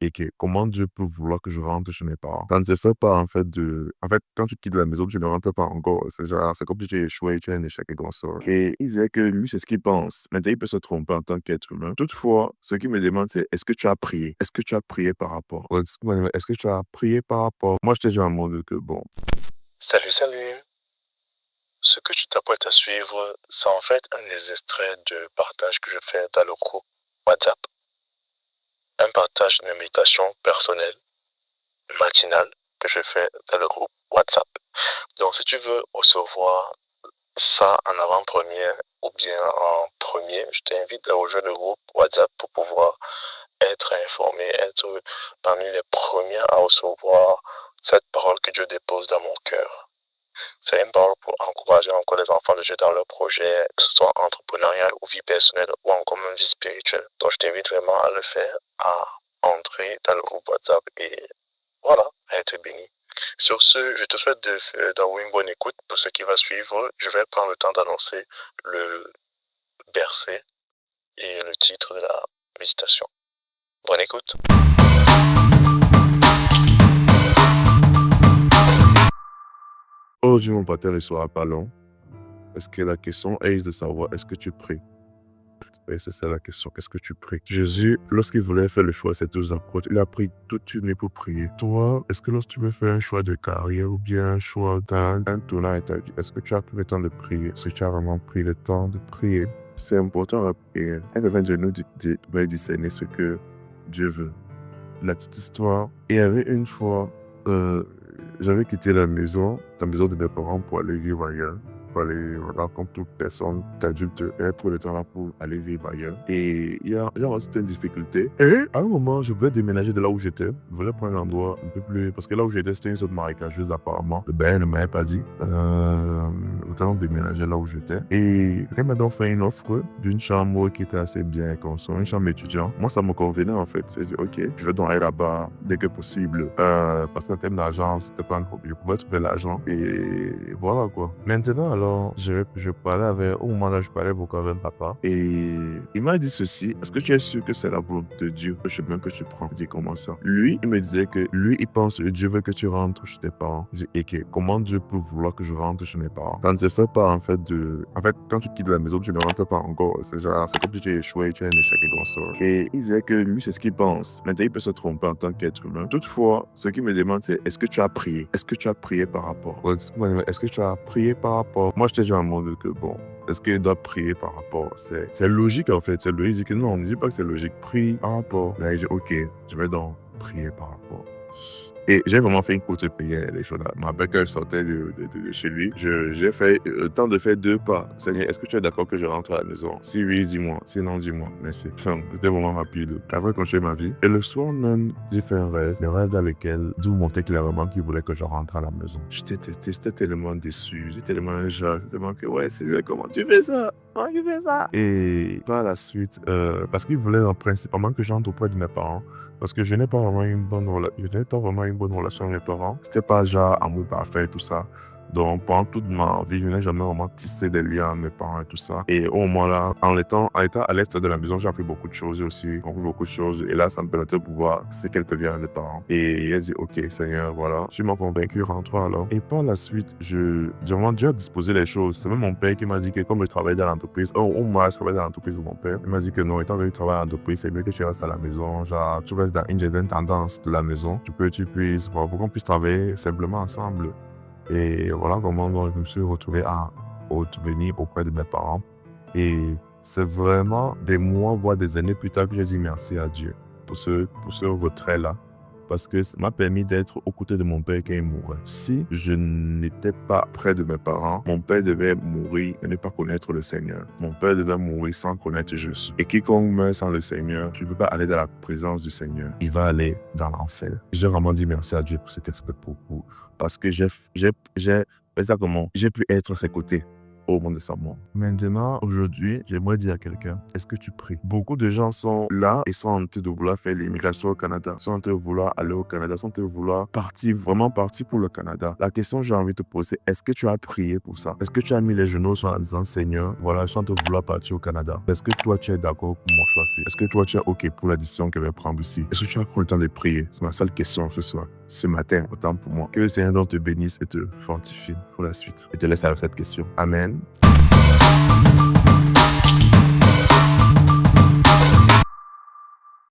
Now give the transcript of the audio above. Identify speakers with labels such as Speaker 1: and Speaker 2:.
Speaker 1: et que comment Dieu peut vouloir que je rentre chez mes parents. Ça ne se fait pas, en fait, quand tu quittes la maison, tu ne rentres pas encore. C'est comme si tu as échoué, tu as un échec et consort. Et il disait que lui, c'est ce qu'il pense. Maintenant, il peut se tromper en tant qu'être humain. Toutefois, ce qu'il me demande, c'est est-ce que tu as prié? Est-ce que tu as prié par rapport? Ouais, est-ce que tu as prié par rapport? Moi, j'étais déjà en mode que bon.
Speaker 2: Salut, salut. Ce que tu t'apprêtes à suivre, c'est en fait un des extraits de partage que je fais dans le groupe WhatsApp. Un partage de méditation personnelle, matinale, que je fais dans le groupe WhatsApp. Donc, si tu veux recevoir ça en avant-première ou bien en premier, je t'invite à rejoindre le groupe WhatsApp pour pouvoir être informé, être parmi les premiers à recevoir cette parole que Dieu dépose dans mon cœur. C'est une parole pour encourager encore les enfants de Dieu dans leurs projets, que ce soit entrepreneurial ou vie personnelle ou encore même vie spirituelle. Donc je t'invite vraiment à le faire, à entrer dans le groupe WhatsApp et voilà, à être béni. Sur ce, je te souhaite d'avoir une bonne écoute pour ce qui va suivre. Je vais prendre le temps d'annoncer le verset et le titre de la méditation. Bonne écoute.
Speaker 1: Aujourd'hui, mon pater ne sera pas long. Parce que la question est de savoir est-ce que tu pries? Et c'est ça la question. Est-ce que tu pries? Jésus, lorsqu'il voulait faire le choix de ces deux approches, il a pris toute une nuit pour prier. Toi, est-ce que lorsque tu veux faire un choix de carrière ou bien un choix d'un tournant et ta vie, est-ce que tu as pris le temps de prier? Est-ce que tu as vraiment pris le temps de prier? C'est important à prier. Un devant de nous de discerner ce que Dieu veut. La petite histoire. Il y avait une fois, j'avais quitté la maison de mes parents pour aller vivre ailleurs. Pour aller, voilà, comme toute personne d'adulte, pour le temps là pour aller vivre ailleurs. Et il y a toute une difficulté. Et à un moment, je voulais déménager de là où j'étais. Je voulais prendre un endroit un peu plus. Parce que là où j'étais, c'était une zone marécageuse apparemment. Ben, elle ne m'avait pas dit. Autant déménager là où j'étais. Et elle m'a donc fait une offre d'une chambre qui était assez bien construite, une chambre étudiante. Moi, ça me convenait en fait. J'ai dit, ok, je vais donc aller là-bas dès que possible. Parce qu'en termes d'argent, c'était pas un problème. Je pouvais trouver l'argent. Et voilà quoi. Maintenant, alors, je parlais au moment là, je parlais beaucoup avec papa. Et il m'a dit ceci. Est-ce que tu es sûr que c'est la volonté de Dieu, le chemin que tu prends? Je dis, comment ça? Lui, il me disait que lui, il pense que Dieu veut que tu rentres chez tes parents. Je dis, et que comment Dieu peut vouloir que je rentre chez mes parents? Ça ne se fait pas en fait quand tu quittes la maison, tu ne rentres pas encore. C'est comme si tu as échoué, tu as un échec et consort. Et il disait que lui, c'est ce qu'il pense. Maintenant, il peut se tromper en tant qu'être humain. Toutefois, ce qu'il me demande, c'est est-ce que tu as prié? Est-ce que tu as prié par rapport? Ouais, est-ce que tu as prié par rapport? Moi, j'étais déjà en mode que bon, est-ce qu'il doit prier par rapport? C'est logique en fait. C'est logique. Il dit que non, on ne dit pas que c'est logique. Prie par rapport. Là, il dit ok, je vais donc prier par rapport. Et j'ai vraiment fait une courte prière, les choses là. Ma belle sortait de chez lui. J'ai fait le temps de faire 2 pas. Seigneur, est-ce que tu es d'accord que je rentre à la maison? Si oui, dis-moi. Sinon, dis-moi. Merci. C'était vraiment rapide. Après, continuer ma vie. Et le soir même, j'ai fait un rêve. Le rêve dans lequel Dieu montrait clairement qu'il voulait que je rentre à la maison. J'étais tellement déçu. J'étais tellement injuste. Tellement que, ouais, Seigneur, comment tu fais ça? Comment tu fais ça? Et par la suite, parce qu'il voulait principalement que j'entre auprès de mes parents. Parce que je n'ai pas vraiment une bonne relation avec mes parents. C'était pas genre amour parfait, tout ça. Donc, pendant toute ma vie, je n'ai jamais vraiment tissé des liens avec mes parents et tout ça. Et au moment là, en étant à l'est de la maison, j'ai appris beaucoup de choses aussi. Compris beaucoup de choses. Et là, ça me permettait de pouvoir tisser quelques liens avec mes parents. Et il a dit, ok, Seigneur, voilà. Tu m'as convaincu, rentre alors. Et par la suite, vraiment, Dieu a disposé les choses. C'est même mon père qui m'a dit que comme je travaillais dans l'entreprise, je travaillais dans l'entreprise de mon père, il m'a dit que non, étant donné que tu travailles dans l'entreprise, c'est mieux que tu restes à la maison. Genre, tu restes dans une certaine tendance de la maison. Tu puisses, pour qu'on puisse travailler simplement ensemble. Et voilà comment je me suis retrouvé à revenir auprès de mes parents. Et c'est vraiment des mois, voire des années plus tard que j'ai dit merci à Dieu pour ce retrait-là. Parce que ça m'a permis d'être aux côtés de mon père quand il mourait. Si je n'étais pas près de mes parents, mon père devait mourir et ne pas connaître le Seigneur. Mon père devait mourir sans connaître Jésus. Et quiconque meurt sans le Seigneur, tu ne peux pas aller dans la présence du Seigneur. Il va aller dans l'enfer. J'ai vraiment dit merci à Dieu pour cet aspect parce que j'ai pu être à ses côtés. au moment de sa mort. Maintenant, aujourd'hui, j'aimerais dire à quelqu'un, est-ce que tu pries? Beaucoup de gens sont là et sont en train de vouloir faire l'immigration au Canada, sont en train de vouloir aller au Canada, sont en train de vouloir partir, vraiment partir pour le Canada. La question que j'ai envie de te poser, est-ce que tu as prié pour ça? Est-ce que tu as mis les genoux sur en disant, Seigneur, voilà, je suis en train de vouloir partir au Canada. Est-ce que toi, tu es d'accord pour mon choix? Est-ce que toi, tu es OK pour la décision que je vais prendre ici? Est-ce que tu as pris le temps de prier? C'est ma seule question ce soir, ce matin, autant pour moi. Que le Seigneur donc te bénisse et te fortifie pour la suite. Et te laisse avec cette question. Amen.